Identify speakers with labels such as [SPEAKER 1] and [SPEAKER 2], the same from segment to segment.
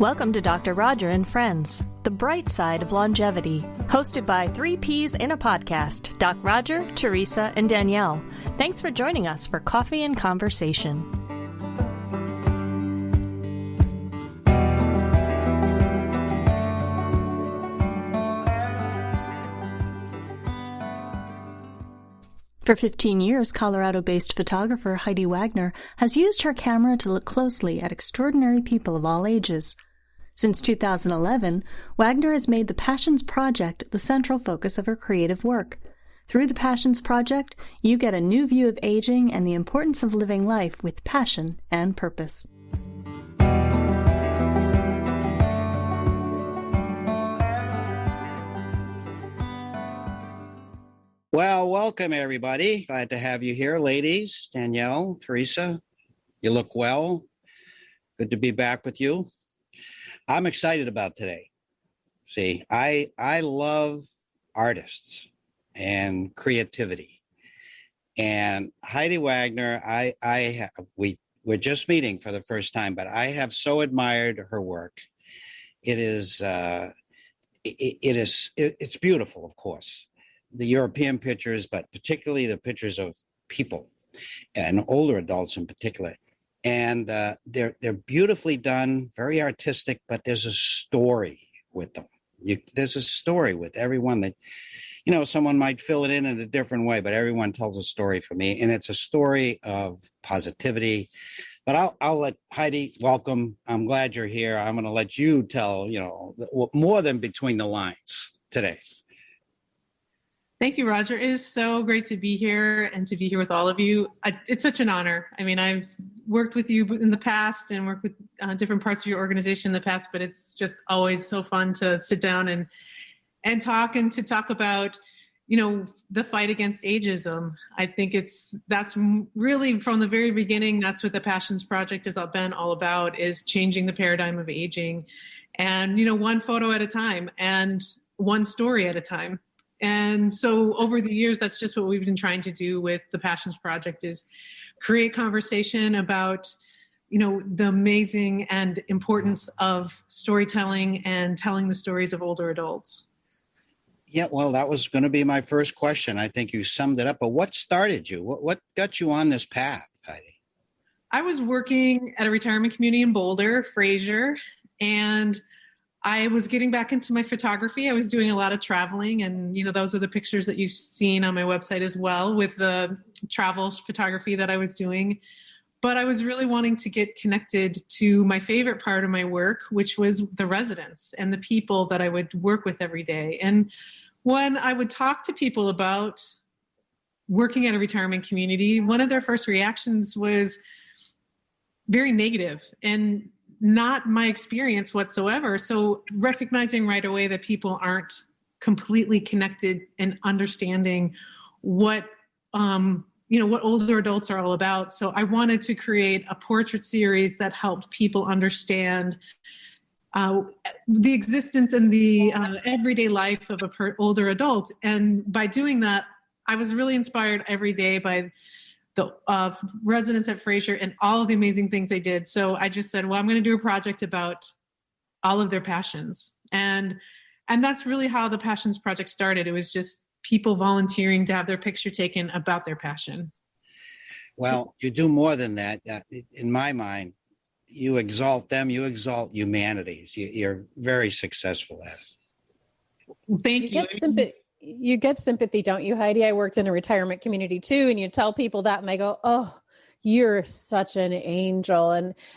[SPEAKER 1] Welcome to Dr. Roger and Friends, the bright side of longevity. Hosted by three Ps in a podcast, Doc Roger, Teresa, and Danielle. Thanks for joining us for Coffee and Conversation. For 15 years, Colorado-based photographer Heidi Wagner has used her camera to look closely at extraordinary people of all ages. Since 2011, Wagner has made the Passions Project the central focus of her creative work. Through the Passions Project, you get a new view of aging and the importance of living life with passion and purpose.
[SPEAKER 2] Well, welcome everybody. Glad to have you here, ladies. Danielle, Teresa, you look well. Good to be back with you. I'm excited about today. See, I love artists and creativity. And Heidi Wagner, we're just meeting for the first time, but I have so admired her work. It's beautiful, of course. The European pictures, but particularly the pictures of people and older adults in particular. And they're beautifully done, very artistic, but there's a story with them. There's a story with everyone that, someone might fill it in a different way, but everyone tells a story for me. And it's a story of positivity. But I'll let Heidi, welcome. I'm glad you're here. I'm going to let you tell, more than between the lines today.
[SPEAKER 3] Thank you, Roger. It is so great to be here and to be here with all of you. It's such an honor. I mean, I've worked with you in the past and worked with different parts of your organization in the past, but it's just always so fun to sit down and talk about, the fight against ageism. I think that's really from the very beginning, that's what the Passions Project has been all about, is changing the paradigm of aging and, one photo at a time and one story at a time. And so over the years, that's just what we've been trying to do with the Passions Project, is create conversation about, the amazing and importance of storytelling and telling the stories of older adults.
[SPEAKER 2] Yeah, well, that was going to be my first question. I think you summed it up. But what started you? What got you on this path, Heidi?
[SPEAKER 3] I was working at a retirement community in Boulder, Fraser, and I was getting back into my photography. I was doing a lot of traveling, and, those are the pictures that you've seen on my website as well, with the travel photography that I was doing. But I was really wanting to get connected to my favorite part of my work, which was the residents and the people that I would work with every day. And when I would talk to people about working at a retirement community, one of their first reactions was very negative and not my experience whatsoever. So recognizing right away that people aren't completely connected and understanding what older adults are all about. So I wanted to create a portrait series that helped people understand the existence and the everyday life of an older adult. And by doing that, I was really inspired every day by the residents at Fraser and all of the amazing things they did. So I just said, well, I'm going to do a project about all of their passions. And that's really how the Passions Project started. It was just people volunteering to have their picture taken about their passion.
[SPEAKER 2] Well, you do more than that. In my mind, you exalt them, you exalt humanity. You're very successful at it.
[SPEAKER 3] Thank you.
[SPEAKER 4] You get sympathy, don't you, Heidi? I worked in a retirement community too, and you tell people that and they go, oh, you're such an angel.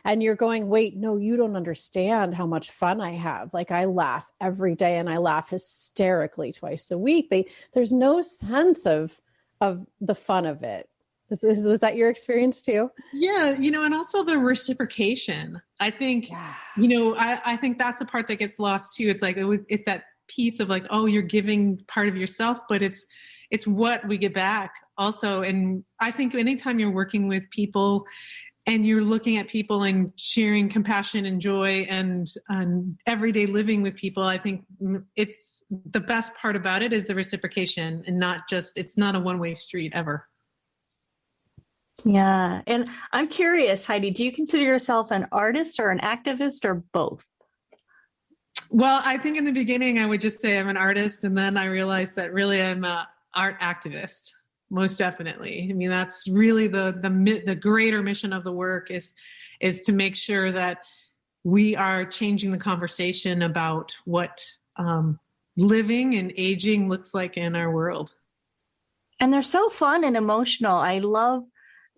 [SPEAKER 4] And you're going, wait, no, you don't understand how much fun I have. Like, I laugh every day and I laugh hysterically twice a week. There's no sense of the fun of it. Was that your experience too?
[SPEAKER 3] Yeah. And also the reciprocation. I think, I think that's the part that gets lost too. It's like, it's that piece of like, oh, you're giving part of yourself, but it's what we get back also. And I think anytime you're working with people and you're looking at people and sharing compassion and joy and everyday living with people, I think it's the best part about it is the reciprocation and it's not a one-way street ever.
[SPEAKER 1] Yeah. And I'm curious, Heidi, do you consider yourself an artist or an activist or both?
[SPEAKER 3] Well, I think in the beginning I would just say I'm an artist, and then I realized that really I'm an art activist. Most definitely. I mean, that's really the greater mission of the work is to make sure that we are changing the conversation about what living and aging looks like in our world.
[SPEAKER 1] And they're so fun and emotional. I love,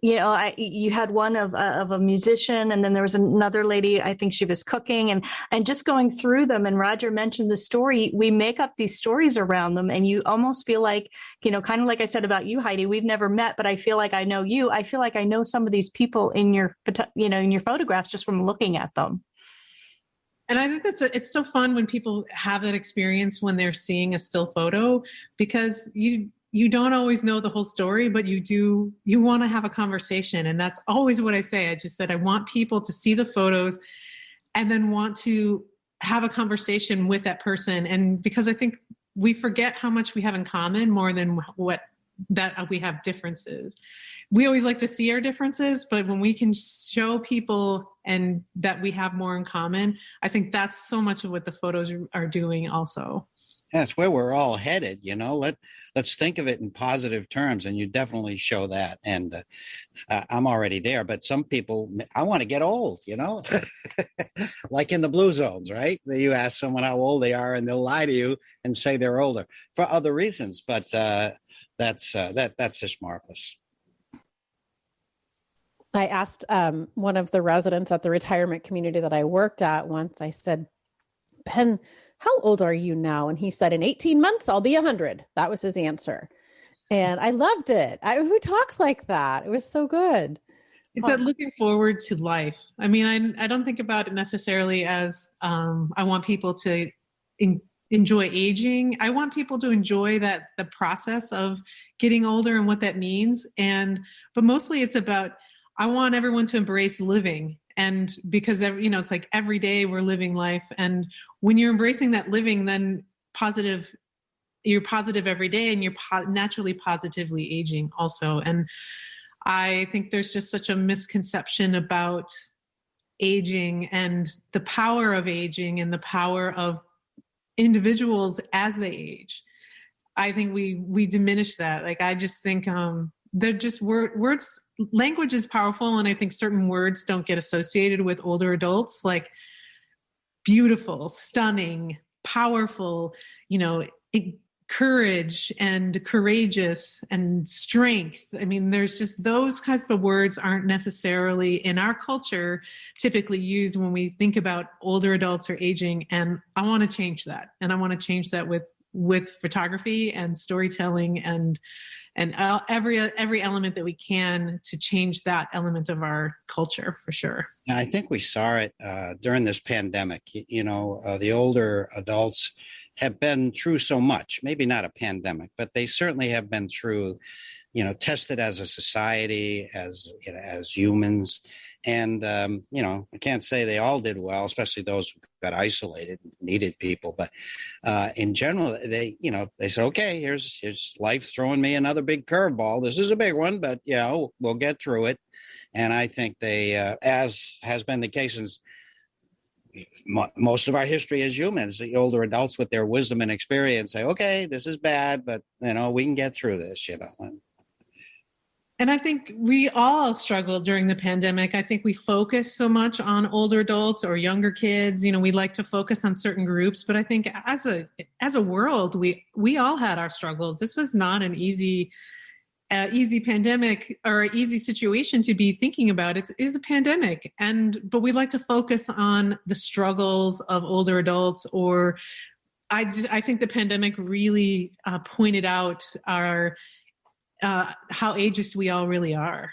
[SPEAKER 1] you had one of a musician, and then there was another lady, I think she was cooking, and just going through them. And Roger mentioned the story. We make up these stories around them, and you almost feel like, kind of like I said about you, Heidi, we've never met, but I feel like I know you. I feel like I know some of these people in your photographs just from looking at them.
[SPEAKER 3] And I think it's so fun when people have that experience when they're seeing a still photo, because you don't always know the whole story, but you want to have a conversation. And that's always what I say. I just said, I want people to see the photos and then want to have a conversation with that person. And because I think we forget how much we have in common more than that we have differences. We always like to see our differences, but when we can show people and that we have more in common, I think that's so much of what the photos are doing also.
[SPEAKER 2] That's where we're all headed, let's think of it in positive terms. And you definitely show that. And I'm already there, but some people, I want to get old, like in the blue zones, right? You ask someone how old they are and they'll lie to you and say they're older for other reasons. But that's just marvelous.
[SPEAKER 4] I asked one of the residents at the retirement community that I worked at once, I said, Ben, how old are you now? And he said, in 18 months, I'll be 100. That was his answer. And I loved it. Who talks like that? It was so good.
[SPEAKER 3] It's that looking forward to life. I mean, I don't think about it necessarily as I want people to enjoy aging. I want people to enjoy the process of getting older and what that means. But mostly it's about, I want everyone to embrace living. And because, it's like every day we're living life. And when you're embracing that living, then you're positive every day, and you're naturally positively aging also. And I think there's just such a misconception about aging and the power of aging and the power of individuals as they age. I think we diminish that. Like, I just think they're just words. Language is powerful, and I think certain words don't get associated with older adults, like beautiful, stunning, powerful, courage and courageous and strength. I mean, there's just those kinds of words aren't necessarily in our culture typically used when we think about older adults or aging. And I want to change that. And I want to change that with photography and storytelling and every element that we can to change that element of our culture, for sure.
[SPEAKER 2] I think we saw it during this pandemic. The older adults have been through so much, maybe not a pandemic, but they certainly have been through, tested as a society, as humans. And, I can't say they all did well, especially those who got isolated and needed people. But in general, they said, okay, here's life throwing me another big curveball. This is a big one, but, we'll get through it. And I think they, as has been the case since most of our history as humans, the older adults with their wisdom and experience say, okay, this is bad, but, we can get through this,
[SPEAKER 3] And I think we all struggled during the pandemic. I think we focus so much on older adults or younger kids. We like to focus on certain groups, but I think as a world, we all had our struggles. This was not an easy pandemic or easy situation to be thinking about. It is a pandemic, but we like to focus on the struggles of older adults. Or I think the pandemic really pointed out our how ageist we all really are.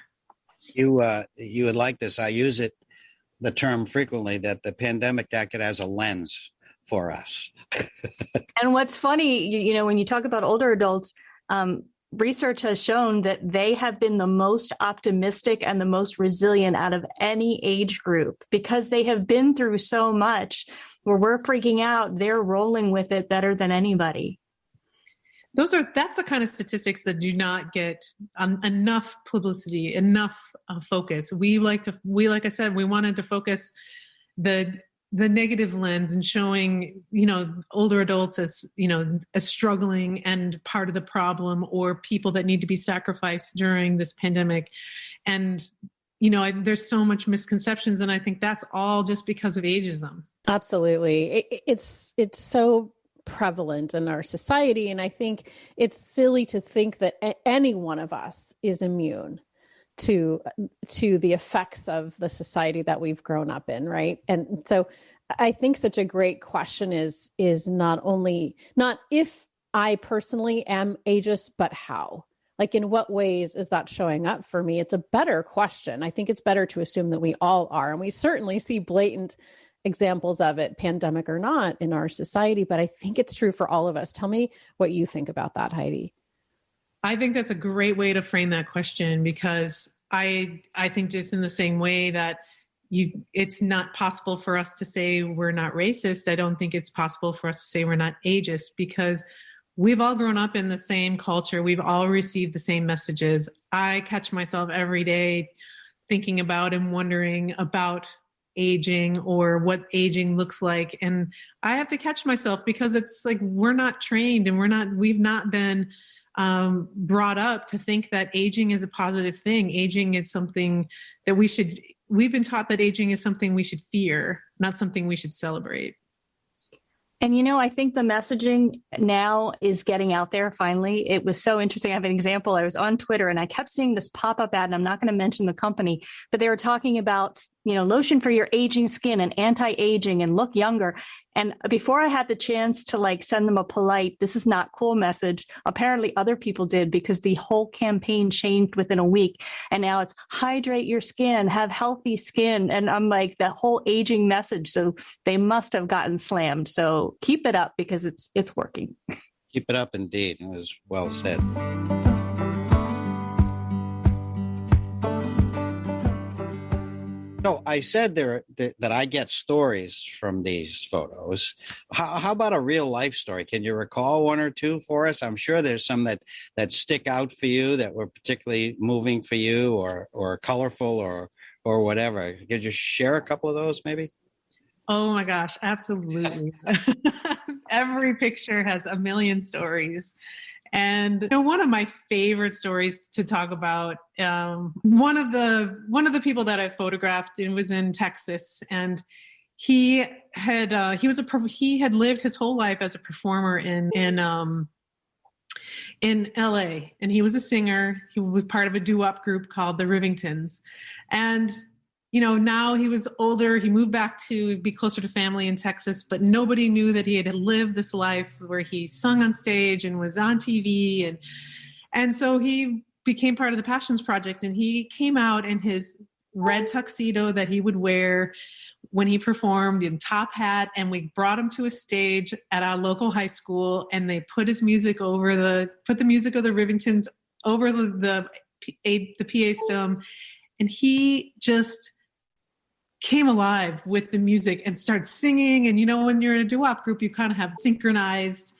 [SPEAKER 2] You would like this. I use the term frequently that the pandemic acted as a lens for us.
[SPEAKER 1] And what's funny, when you talk about older adults, research has shown that they have been the most optimistic and the most resilient out of any age group because they have been through so much. Where we're freaking out, they're rolling with it better than anybody.
[SPEAKER 3] That's the kind of statistics that do not get enough publicity, enough focus. Like I said, we wanted to focus the the negative lens and showing, older adults as, as struggling and part of the problem, or people that need to be sacrificed during this pandemic. And, there's so much misconceptions. And I think that's all just because of ageism.
[SPEAKER 4] Absolutely. It's so prevalent in our society. And I think it's silly to think that any one of us is immune to the effects of the society that we've grown up in, right? And so I think such a great question is not if I personally am ageist, but how? Like, in what ways is that showing up for me? It's a better question. I think it's better to assume that we all are, and we certainly see blatant examples of it, pandemic or not, in our society, but I think it's true for all of us. Tell me what you think about that, Heidi.
[SPEAKER 3] I think that's a great way to frame that question, because I think just in the same way that it's not possible for us to say we're not racist, I don't think it's possible for us to say we're not ageist, because we've all grown up in the same culture. We've all received the same messages. I catch myself every day thinking about and wondering about aging or what aging looks like. And I have to catch myself, because it's like, we're not trained and we've not been brought up to think that aging is a positive thing. Aging is something that we've been taught that aging is something we should fear, not something we should celebrate.
[SPEAKER 1] And, I think the messaging now is getting out there finally. It was so interesting. I have an example. I was on Twitter and I kept seeing this pop-up ad, and I'm not going to mention the company, but they were talking about, lotion for your aging skin and anti-aging and look younger. And before I had the chance to send them a polite, this is not cool message, apparently other people did, because the whole campaign changed within a week. And now it's hydrate your skin, have healthy skin. And I'm like, that whole aging message. So they must have gotten slammed. So keep it up, because it's working.
[SPEAKER 2] Keep it up, indeed. It was well said. So I said that I get stories from these photos. How about a real life story? Can you recall one or two for us? I'm sure there's some that stick out for you, that were particularly moving for you, or colorful, or whatever. Could you share a couple of those, maybe?
[SPEAKER 3] Oh my gosh, absolutely. Every picture has a million stories. And one of my favorite stories to talk about, one of the people that I photographed, it was in Texas, and he had lived his whole life as a performer in LA, and he was a singer. He was part of a doo-wop group called the Rivingtons, and now he was older. He moved back to be closer to family in Texas, but nobody knew that he had lived this life where he sung on stage and was on TV. And so he became part of the Passions Project, and he came out in his red tuxedo that he would wear when he performed, in top hat. And we brought him to a stage at our local high school, and they put the music of the Rivingtons over the PA system. And he just came alive with the music and started singing. And, when you're in a doo-wop group, you kind of have synchronized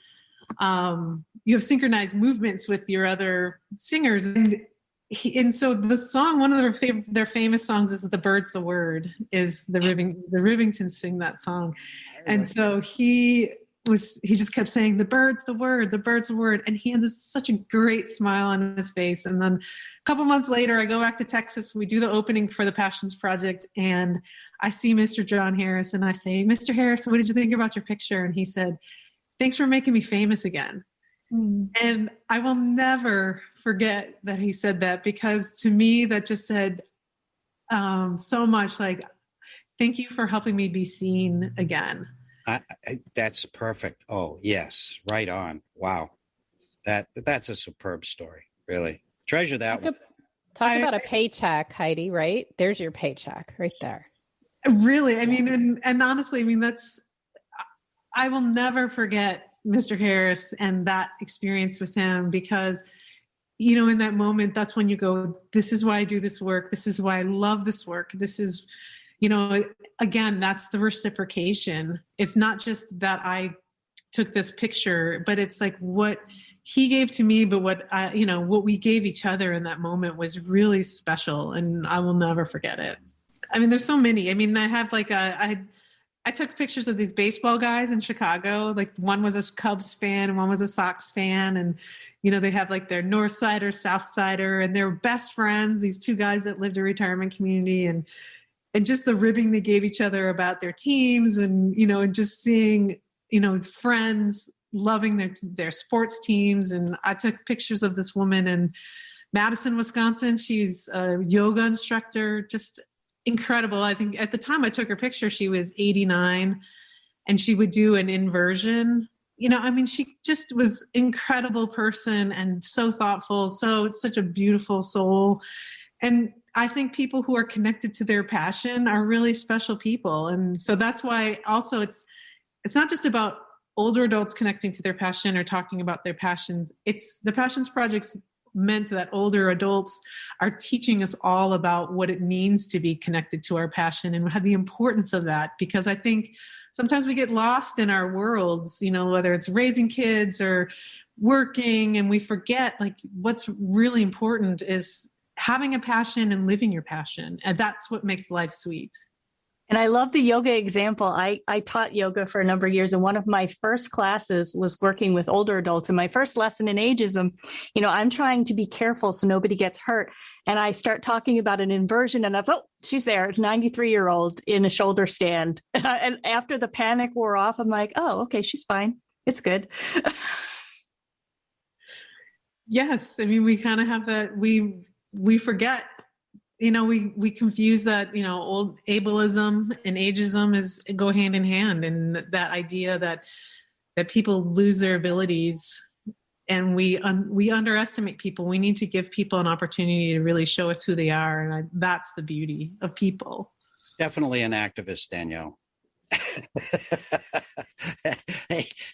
[SPEAKER 3] movements with your other singers. And so the song, one of their famous songs is "The Bird's the Word," is the Rivingtons sing that song. And so he just kept saying, "The bird's the word, the bird's the word." And he had such a great smile on his face. And then a couple months later, I go back to Texas. We do the opening for the Passions Project, and I see Mr. John Harris, and I say, "Mr. Harris, what did you think about your picture?" And he said, "Thanks for making me famous again." And I will never forget that he said that, because to me, that just said so much, thank you for helping me be seen again.
[SPEAKER 2] That's perfect. Oh, yes. Right on. Wow. That's a superb story. Really. Treasure that one.
[SPEAKER 4] Talk about a paycheck, Heidi, right? There's your paycheck right there.
[SPEAKER 3] Really. I mean, and honestly, I mean, I will never forget Mr. Harris and that experience with him, because, in that moment, that's when you go, this is why I do this work. This is why I love this work. This is, again, that's the reciprocation. It's not just that I took this picture, but it's like what he gave to me, but what we gave each other in that moment was really special, and I will never forget it. I mean, there's so many. I mean, I have I took pictures of these baseball guys in Chicago. Like one was a Cubs fan and one was a Sox fan. And, they have like their North Sider, South Sider, and they're best friends, these two guys that lived in a retirement community, and just the ribbing they gave each other about their teams and, and just seeing, friends loving their sports teams. And I took pictures of this woman in Madison, Wisconsin. She's a yoga instructor, just incredible. I think at the time I took her picture, she was 89 and she would do an inversion. She just was incredible person and so thoughtful, such a beautiful soul. And I think people who are connected to their passion are really special people. And so that's why also it's not just about older adults connecting to their passion or talking about their passions. It's the Passions Project's meant that older adults are teaching us all about what it means to be connected to our passion and the importance of that. Because I think sometimes we get lost in our worlds, whether it's raising kids or working, and we forget like what's really important is having a passion and living your passion. And that's what makes life sweet.
[SPEAKER 1] And I love the yoga example. I taught yoga for a number of years, and one of my first classes was working with older adults. And my first lesson in ageism, I'm trying to be careful so nobody gets hurt. And I start talking about an inversion, and she's there, 93-year-old in a shoulder stand. And after the panic wore off, I'm like, oh, okay, she's fine. It's good.
[SPEAKER 3] Yes. We kind of have that, we forget. We confuse that, old ableism and ageism go hand in hand. And that idea that people lose their abilities and we underestimate people. We need to give people an opportunity to really show us who they are. And that's the beauty of people.
[SPEAKER 2] Definitely an activist, Danielle.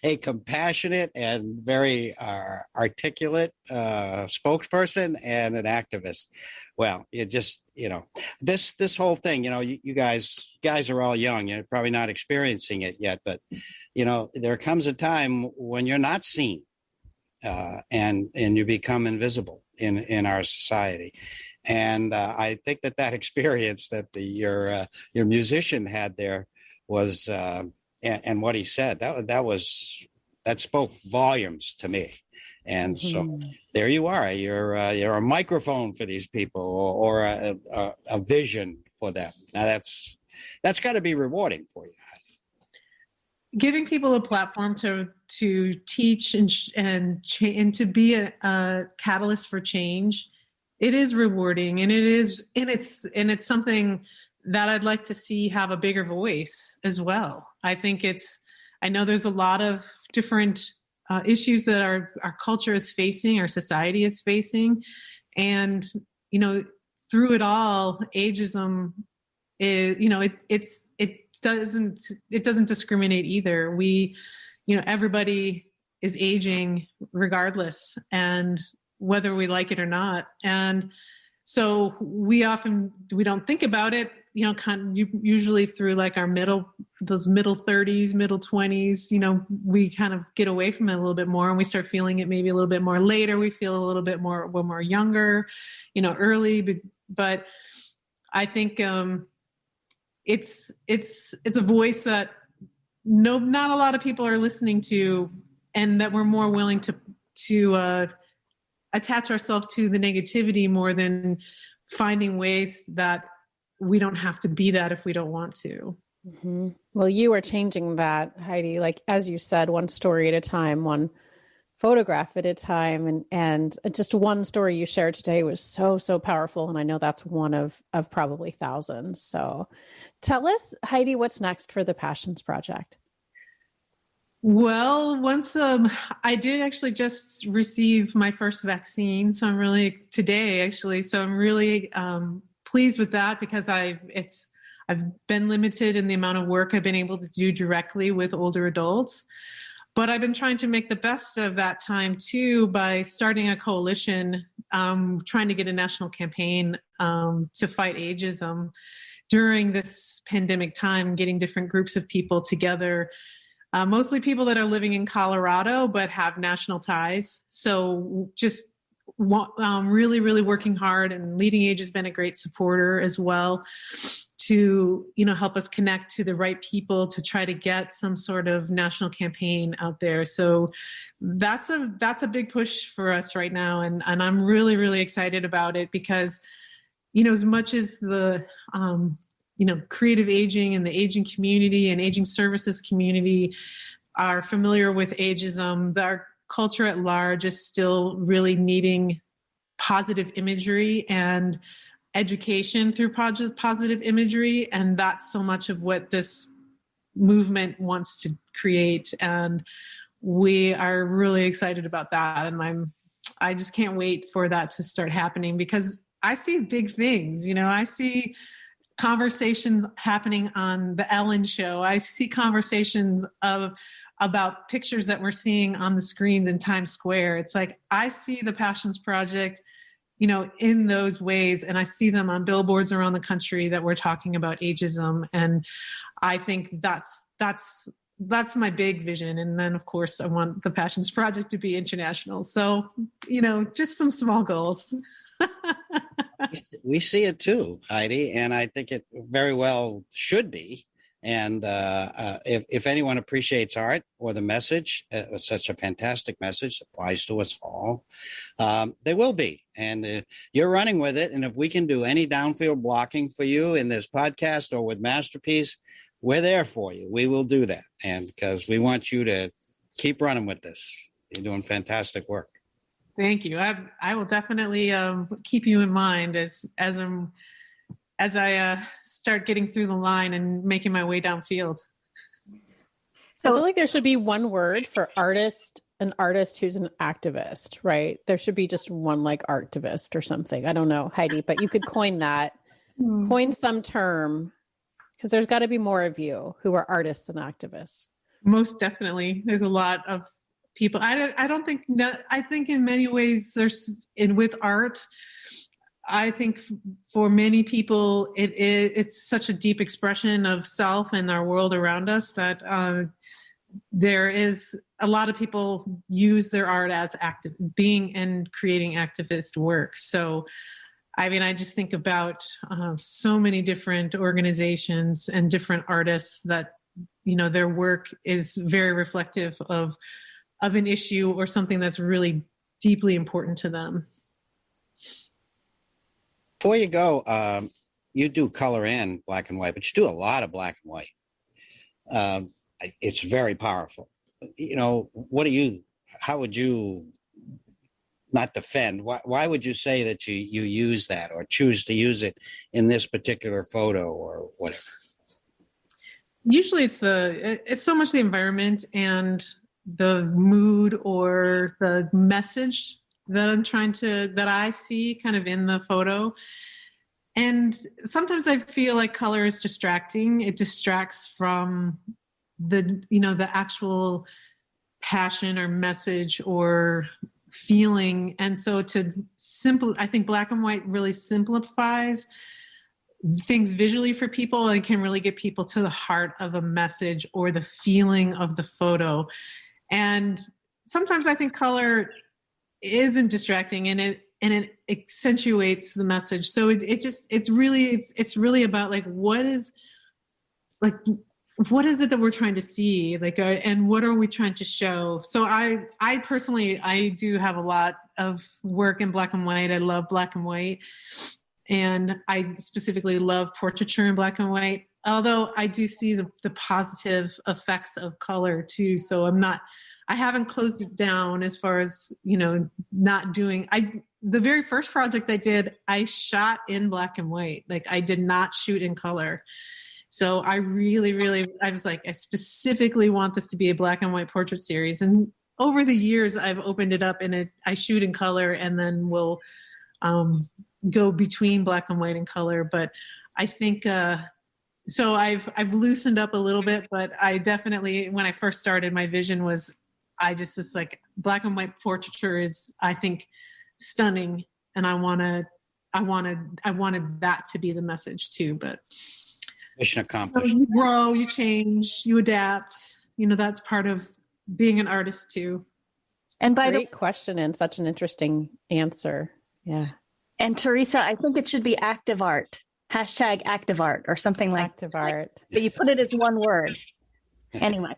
[SPEAKER 2] a compassionate and very articulate spokesperson and an activist. Well, it just, this whole thing, you guys are all young. You're probably not experiencing it yet, but, there comes a time when you're not seen and you become invisible in our society. And I think that experience that your musician had there was, and what he said, that spoke volumes to me. And so there you are. You're a microphone for these people, or a vision for them. Now that's got to be rewarding for you.
[SPEAKER 3] Giving people a platform to teach and to be a catalyst for change, it is rewarding, and it's something that I'd like to see have a bigger voice as well. I know there's a lot of different issues that our culture is facing, our society is facing. And, through it all, ageism is, it doesn't discriminate either. Everybody is aging regardless, and whether we like it or not. And so we don't think about it, usually through like those middle 30s, middle 20s, we kind of get away from it a little bit more, and we start feeling it maybe a little bit more later. We feel a little bit more when we're younger, early. But I think it's a voice that not a lot of people are listening to, and that we're more willing to attach ourselves to the negativity more than finding ways that we don't have to be that if we don't want to.
[SPEAKER 4] Mm-hmm. Well, you are changing that, Heidi, like, as you said, one story at a time, one photograph at a time. And just one story you shared today was so, so powerful. And I know that's one of probably thousands. So tell us, Heidi, what's next for the Passions Project?
[SPEAKER 3] Well, once I did actually just receive my first vaccine. So I'm really pleased with that, because I've been limited in the amount of work I've been able to do directly with older adults. But I've been trying to make the best of that time too by starting a coalition, trying to get a national campaign to fight ageism during this pandemic time, getting different groups of people together, mostly people that are living in Colorado but have national ties. So just really, really working hard, and Leading Age has been a great supporter as well, to, help us connect to the right people to try to get some sort of national campaign out there. So that's a big push for us right now. And I'm really, really excited about it because, as much as the, creative aging and the aging community and aging services community are familiar with ageism, our culture at large is still really needing positive imagery and education through positive imagery. And that's so much of what this movement wants to create. And we are really excited about that. And I just can't wait for that to start happening because I see big things. I see conversations happening on the Ellen show. I see conversations about pictures that we're seeing on the screens in Times Square. It's like, I see the Passions Project, in those ways. And I see them on billboards around the country that we're talking about ageism. And I think that's my big vision. And then of course I want the Passions Project to be international. So, just some small goals.
[SPEAKER 2] We see it too, Heidi, and I think it very well should be. And if anyone appreciates art or the message, such a fantastic message applies to us all, they will be. And you're running with it. And if we can do any downfield blocking for you in this podcast or with Masterpiece, we're there for you. We will do that. And because we want you to keep running with this. You're doing fantastic work.
[SPEAKER 3] Thank you. I will definitely keep you in mind as I start getting through the line and making my way downfield.
[SPEAKER 4] So I feel like there should be one word for an artist who's an activist, right? There should be just one like artivist or something. I don't know, Heidi, but you could coin that, coin some term, because there's got to be more of you who are artists and activists.
[SPEAKER 3] Most definitely. There's a lot of people. I don't think that, I think in many ways with art, I think for many people, it's such a deep expression of self and our world around us that there is a lot of people use their art as being and creating activist work. So, I just think about so many different organizations and different artists that, their work is very reflective of an issue or something that's really deeply important to them.
[SPEAKER 2] Before you go, you do color and black and white, but you do a lot of black and white. It's very powerful. How would you not defend? Why would you say that you use that or choose to use it in this particular photo or whatever?
[SPEAKER 3] Usually it's so much the environment and the mood or the message that I see kind of in the photo. And sometimes I feel like color is distracting. It distracts from the actual passion or message or feeling. And so I think black and white really simplifies things visually for people and can really get people to the heart of a message or the feeling of the photo. And sometimes I think color isn't distracting and it accentuates the message. So it's really about like, what is it that we're trying to see? And what are we trying to show? So I personally, I do have a lot of work in black and white. I love black and white. And I specifically love portraiture in black and white, although I do see the positive effects of color too. So I haven't closed it down as far as, not doing, the very first project I did, I shot in black and white. Like I did not shoot in color. So I was like, I specifically want this to be a black and white portrait series. And over the years I've opened it up and I shoot in color and then we'll go between black and white and color. But I think, so I've loosened up a little bit, but I definitely, when I first started, my vision was, it's like black and white portraiture is, I think, stunning. And I wanted that to be the message too, but
[SPEAKER 2] mission accomplished.
[SPEAKER 3] You grow, you change, you adapt, that's part of being an artist too.
[SPEAKER 4] And great question and such an interesting answer. Yeah.
[SPEAKER 1] And Teresa, I think it should be active art. Hashtag active art or something like
[SPEAKER 4] Active art.
[SPEAKER 1] But you put it as one word. Anyway.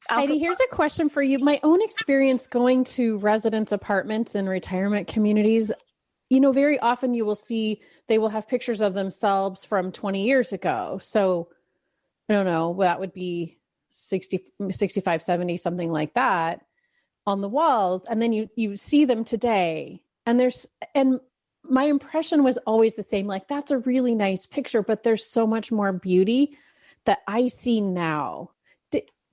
[SPEAKER 4] Heidi, here's a question for you. My own experience going to residence apartments and retirement communities, very often you will see they will have pictures of themselves from 20 years ago. So I don't know, that would be 60, 65, 70, something like that on the walls. And then you see them today and my impression was always the same. Like, that's a really nice picture, but there's so much more beauty that I see now.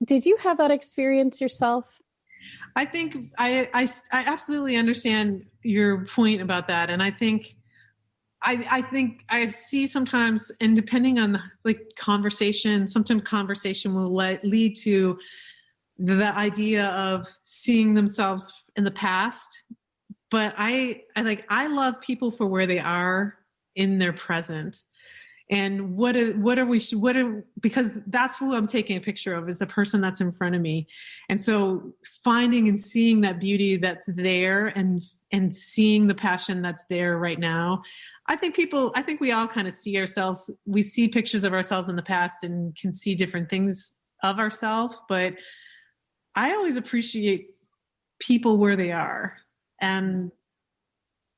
[SPEAKER 4] Did you have that experience yourself?
[SPEAKER 3] I think I absolutely understand your point about that. And I think I see sometimes, and depending on the conversation, sometimes conversation will lead to the idea of seeing themselves in the past. But I love people for where they are in their present. And because that's who I'm taking a picture of, is the person that's in front of me. And so finding and seeing that beauty that's there and seeing the passion that's there right now. I think we all kind of see ourselves, we see pictures of ourselves in the past and can see different things of ourselves, but I always appreciate people where they are. And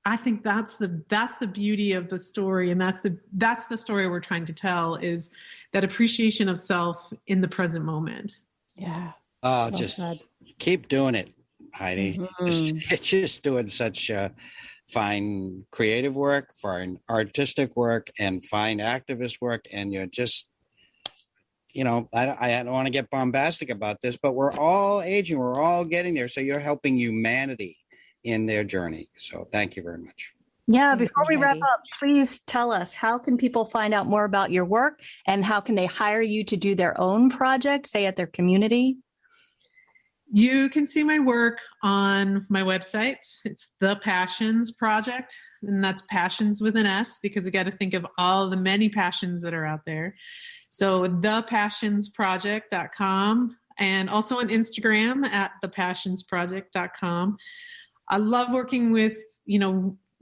[SPEAKER 3] I think that's the beauty of the story, and that's the story we're trying to tell, is that appreciation of self in the present moment.
[SPEAKER 4] Yeah.
[SPEAKER 2] Oh, just keep doing it, Heidi.
[SPEAKER 4] Mm-hmm.
[SPEAKER 2] Just doing such fine creative work, fine artistic work, and fine activist work, and you're just, I don't want to get bombastic about this, but we're all aging, we're all getting there. So you're helping humanity in their journey. So thank you very much.
[SPEAKER 1] Yeah, before we wrap up, please tell us, how can people find out more about your work, and how can they hire you to do their own project, say at their community?
[SPEAKER 3] You can see my work on my website. It's The Passions Project, and that's passions with an S, because we got to think of all the many passions that are out there. So thepassionsproject.com, and also on Instagram at thepassionsproject.com. I love working with,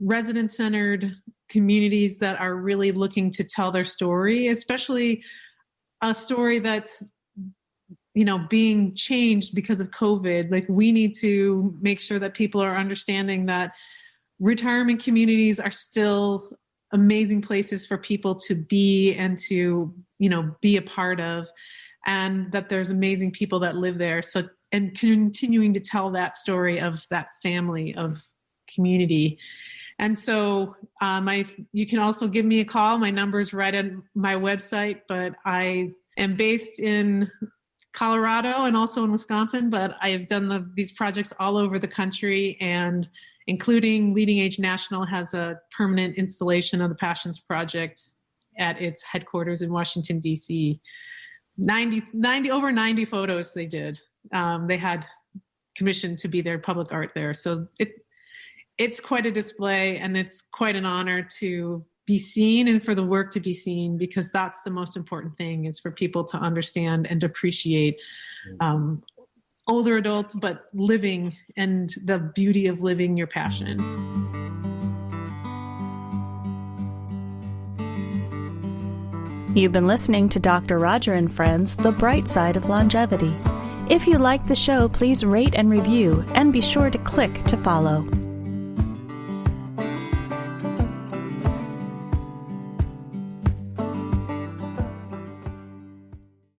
[SPEAKER 3] resident-centered communities that are really looking to tell their story, especially a story that's, being changed because of COVID. Like, we need to make sure that people are understanding that retirement communities are still amazing places for people to be and to, be a part of, and that there's amazing people that live there. So, and continuing to tell that story of that family of community. And so you can also give me a call. My number's right on my website, but I am based in Colorado and also in Wisconsin, but I've done these projects all over the country, and including Leading Age National has a permanent installation of the Passions Project at its headquarters in Washington, D.C. Over 90 photos they did. They had commissioned to be their public art there. So it's quite a display, and it's quite an honor to be seen and for the work to be seen, because that's the most important thing, is for people to understand and appreciate older adults, but living, and the beauty of living your passion.
[SPEAKER 1] You've been listening to Dr. Roger and Friends, The Bright Side of Longevity. If you like the show, please rate and review, and be sure to click to follow.